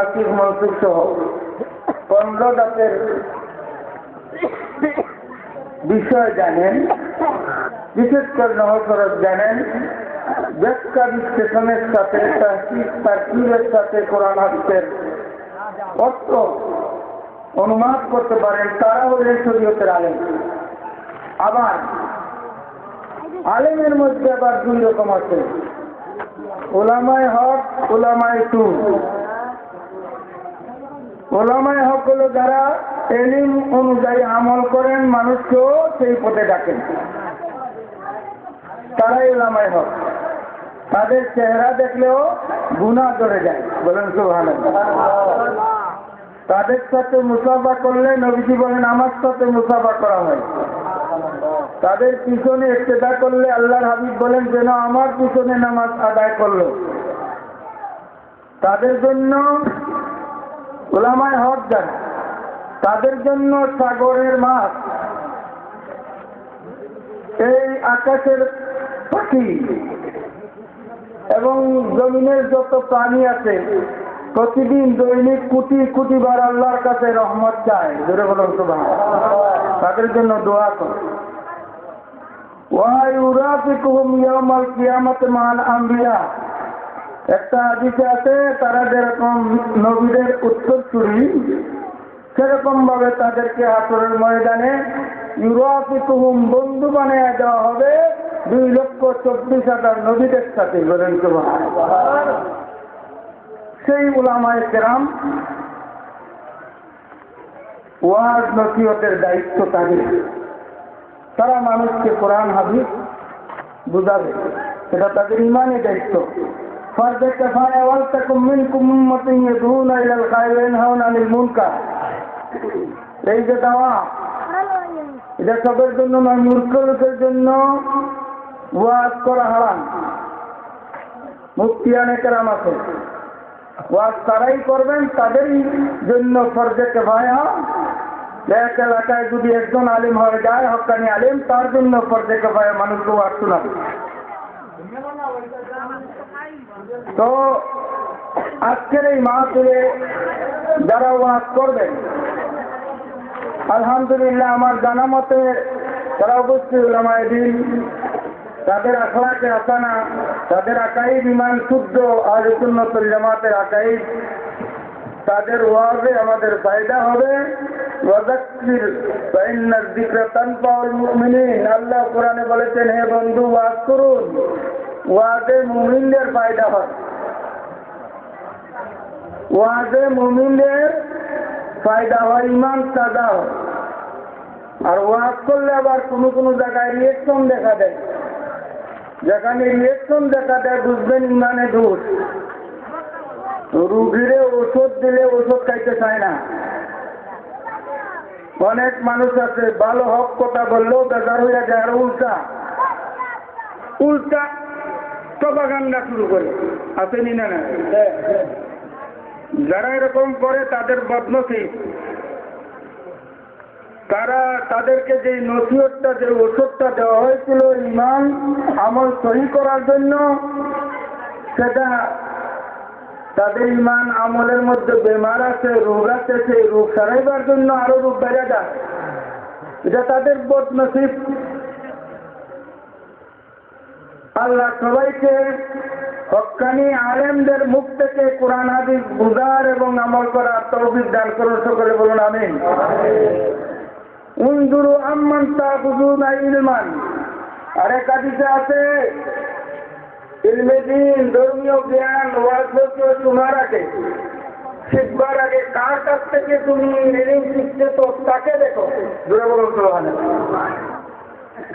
আকিব মনসুর সহ 15 জাতের বিষয় জানেন, বিশেষ করে নহসরত জানেন, ব্যাখ্যা বিশ্লেষণের সাথে তারকিবের সাথে কোরআন হাদিসের অর্থ অনুমান করতে পারেন, তারা হলেন শরীয়তের আলেম। আবার আলেমের মধ্যে আবার দুই রকম আছে, উলামায়ে হক, উলামায়ে সু। উলামায়ে হক হলো যারা এলিম অনুযায়ী আমল করেন, মানুষকেও সেই পথে ডাকেন, তারাই উলামায়ে হক। তাদের চেহারা দেখলেও গুনাহ ধরে যায়, বলেন সুবহানাল্লাহ। তাদের সাথে মুসাফা করলে নবীজি বলেন আমার সাথে মুসাফা করা হয়। তাদের পিছনে ইক্তেদা করলে আল্লাহর হাবিব বলেন যেন আমার পিছনে নামাজ আদায় করলো। তাদের জন্য উলামায়ে হক যারা, তাদের জন্য সাগরের মাছ, এই আকাশের পাখি এবং জমিনের যত প্রাণী আছে প্রতিদিন দৈনিক কোটি কোটি বার আল্লাহর কাছে রহমত চায়, জোরে বলুন সুবহানাল্লাহ। তাদের জন্য দোয়া করে। ওয়া ইউরাফিকুহুম ইয়াওমাল কিয়ামাতি মা'আল আম্বিয়া। একটা হাদিসে আছে তারা যেরকম নবীদের উত্তরসূরি, সেরকম ভাবে তাদেরকে হাসরের ময়দানে ইউরাফিকুহুম বন্ধু বানিয়ে দেওয়া হবে 2,24,000 নবীদের সাথে, বলেন সুবহানাল্লাহ। সেই উলামায়ে কেরাম ওয়াজ নসিহতের দায়িত্ব তাদের। তারা মানুষকে কোরআন হাদিস বুঝাবে, এটা তাদের ইমানের দায়িত্ব। ফারদে কিফায়া ওয়াল তাকুম মিনকুম উম্মাতুন ইয়াদউনা ইলাল খায়রি ওয়া ইয়ানহাউনা আনিল মুনকার। এই যে দাওয়া, এটা সবার জন্য নয়, মূর্খ লোকের জন্য ওয়াজ করা হারাম। মুফতিয়ানে কেরাম আছে, ওয়াজ তারাই করবেন, তাদেরই জন্য ফরজে কিফায়া। এক এলাকায় যদি একজন আলিম হয়ে যায়, হক্কানি আলিম, তার জন্য ফরজে কিফায়া মানুষকে ওয়াজ শোনাবে। তো আজকের এই মাহফিলে যারা ওয়াজ করবেন, আলহামদুলিল্লাহ আমার জানা মতে তারা অবশ্যই উলামায়ে দ্বীন, তাদের আখলাকে হাসানা, তাদের আকাইদ ইমান শুদ্ধ, আহলে সুন্নাত ওয়াল জামাতের আকাইদ, তাদের ওয়াজে আমাদের ফায়দা হবে। ওয়াযাক্কির ফাইন্নায যিকরা তানফাউল মুমিনিন। আল্লাহ কোরআনে বলেছেন, হে বন্ধু ওয়াজ করুন, ওয়াজে মুমিনদের ফায়দা হয়। ওয়াজে মুমিনদের ফায়দা হয়, ইমান তাজা হয়। আর ওয়াজ করলে আবার কোনো কোনো জায়গায় রিয়েকশন দেখা দেয়, যেখানে রিয়েকশন দেখা দেয় বুঝবেন ইমানে দোষ। রুগীরে ওষুধ দিলে ওষুধ খাইতে চায় না। অনেক মানুষ আছে ভালো হক কথা বললেও বেজার হইয়া যায়, আর উল্টা উল্টা প্রপাগান্ডা শুরু করে, আসেনি না? না, যারা এরকম করে তাদের বদনসিব। তারা তাদেরকে যে নসিহতটা, যে ওষুধটা দেওয়া হয়েছিল ইমান আমল সহি করার জন্য, সেটা তাদের ইমান আমলের মধ্যে বেমার আছে, রোগ আছে, সেই রোগ সারাইবার জন্য আরো রোগ বেড়ে যায়। এটা তাদের বদনসিব। আল্লাহ সবাইকে হক্কানি আলেমদের মুখ থেকে কোরআন হাদিস বুঝার এবং আমল করার তৌফিক দান করুন, সকলে বলুন আমিন। উনজুরু আম্মান তাখুযুনা ইলমান। আরেক হাদিসে আছে ইলমে দ্বীন, ধর্মীয় জ্ঞান, ওয়াজ নসিহত শোনার আগে, শিখবার আগে কার কাছ থেকে তুমি ইলম শিখতেছো তাকে দেখো, জোরে বলুন সুবহানাল্লাহ।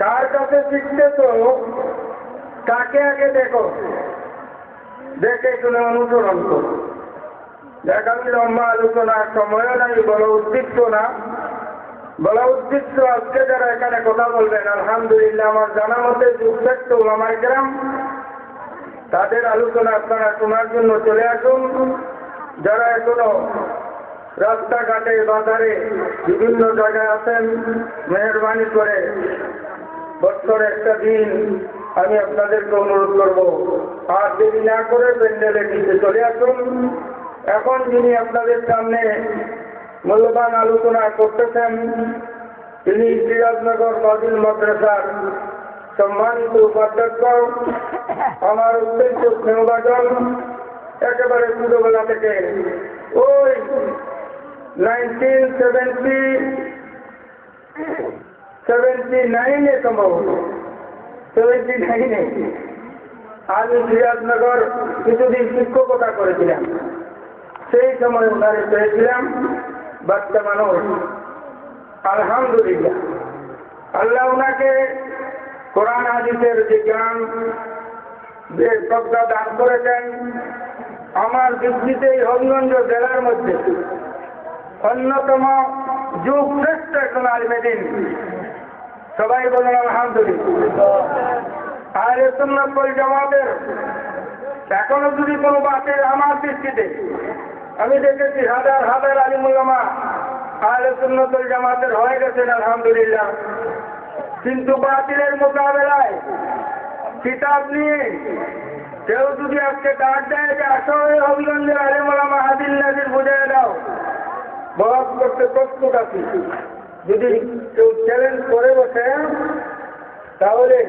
কার কাছে শিখতেছো তাকে আগে দেখো, দেখে শুনে অনুসরণ করো। দেখাবি লম্বা আলোচনার সময়ও নাই, বড় উদ্দেশ্য না। বলা উদ্দেশ্য আজকে যারা এখানে কথা বলবেন, আলহামদুলিল্লাহ আমার জানা মতে যুগশ্রেষ্ঠ উলামায়ে কেরাম, তাদের আলোচনা আপনারা শোনার জন্য চলে আসুন। যারা এখনো রাস্তাঘাটে, বাজারে, বিভিন্ন জায়গায় আছেন, মেহরবানি করে বছরে একটা দিন আমি আপনাদেরকে অনুরোধ করবো, আর দেরি না করে প্যান্ডেলের নিচে চলে আসুন। এখন যিনি আপনাদের সামনে মূল্যবান আলোচনা করতেছেন তিনি সিরাজনগর মডেল মাদ্রাসার সম্মানিত উপাধ্যক্ষ, আমার অত্যন্ত স্নেহভাজন, একেবারে ছোটবেলা থেকে ওই 1979 সম্ভবত 79 আমি সিরাজনগর কিছুদিন শিক্ষকতা করেছিলাম। সেই সময় ওনারে পেয়েছিলাম বাচ্চা মানুষ। আলহামদুলিল্লাহ, আল্লাহ ওনাকে কোরআন হাদিসের যে জ্ঞান যে শ্রদ্ধা দান করেছেন, আমার দৃষ্টিতে এই হবিগঞ্জ জেলার মধ্যে অন্যতম যুগ শ্রেষ্ঠ একজন আলিমেদিন। সবাই বলেন আলহামদুলিল্লাহ। আহলে সুন্নাত ওয়াল জামাতের এখনো যদি কোনো বাতিল, আমার দৃষ্টিতে আমি দেখেছি হাজার হাজার আলিম উলামা আহলে সুন্নাত ওয়াল জামাতের হয়ে গেছেন আলহামদুলিল্লাহ, কিন্তু বাতিলের মোকাবেলায় কিতাব নিয়ে কেউ যদি আজকে ডাক দেয় যে আসো হবিগঞ্জের আলিম উলামা হাদিস নাজির বুঝিয়ে দাও, বরাদ করতে প্রস্তুত আছি। যদি কেউ চ্যালেঞ্জ করে বসে তাহলে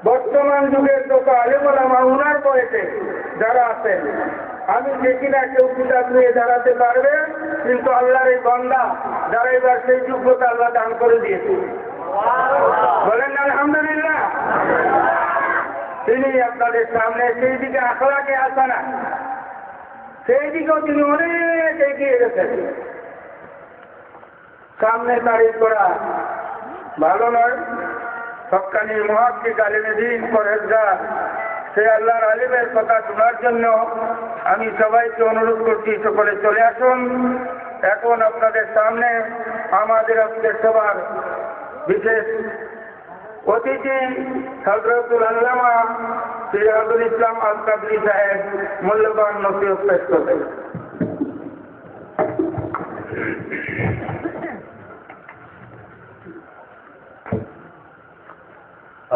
বর্তমান যুগের যত আলিম উলামা উনার বয়সে যারা আছেন আমি দেখি না কেউ কিতাব নিয়ে দাঁড়াতে পারবে, কিন্তু আল্লাহর এই বান্দা যারা এবার সেই যোগ্যতা আল্লাহ দান করে দিয়েছে, বলেন আলহামদুলিল্লাহ। তিনি আপনাদের সামনে সেই দিকে আখলাকে আসা না, সেই দিকেও তিনি অনেক এগিয়ে গেছেন। সামনে তারিখ করা ভালো নয়। হক্কানি মুহাক্কিক আলিমে দ্বীন পরহেজগার সে আল্লাহর আলিমের কথা শোনার জন্য আমি সবাইকে অনুরোধ করছি, সকলে চলে আসুন। এখন আপনাদের সামনে আমাদের আজকের সবার বিশেষ অতিথি হযরতুল আল্লামা সিরাজুল ইসলাম আল কাদরি সাহেব মূল্যবান নসিহত পেশ করবেন।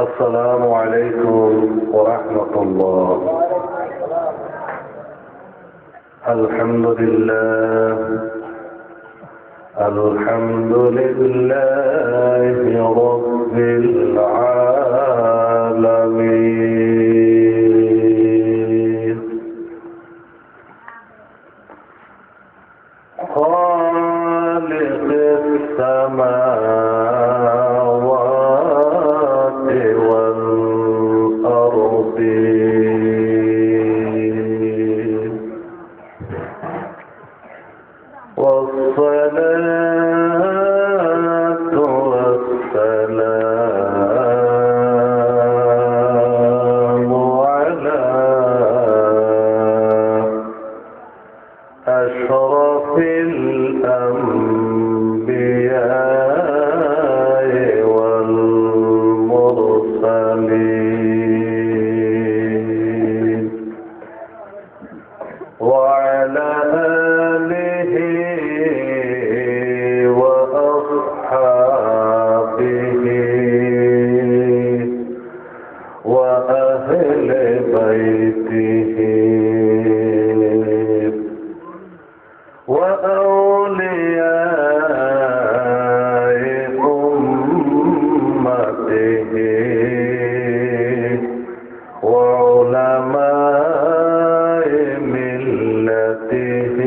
السلام عليكم ورحمة الله. الحمد لله الحمد لله رب العالمين خالق السماوات والأرض والصلاة والسلام على أشرف الأنبياء والمرسلين وعلى آله وأصحابه وأهل بيته وأولياء أمته وعلماء ملته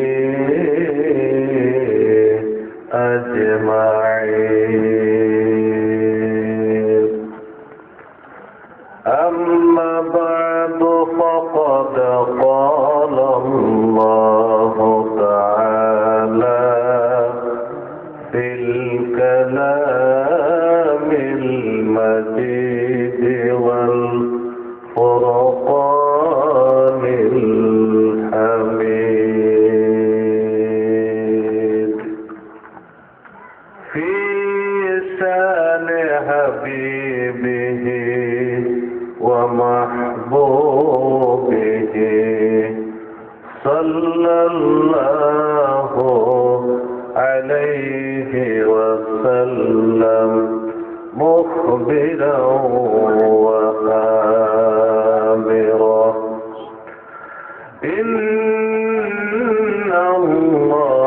أجمعين. أما بعد فقد قال الله تعالى في الكلام المجيد والفرقان الحميد في شان حبيبه ومحبوبه صلى الله عليه وسلم مخبرا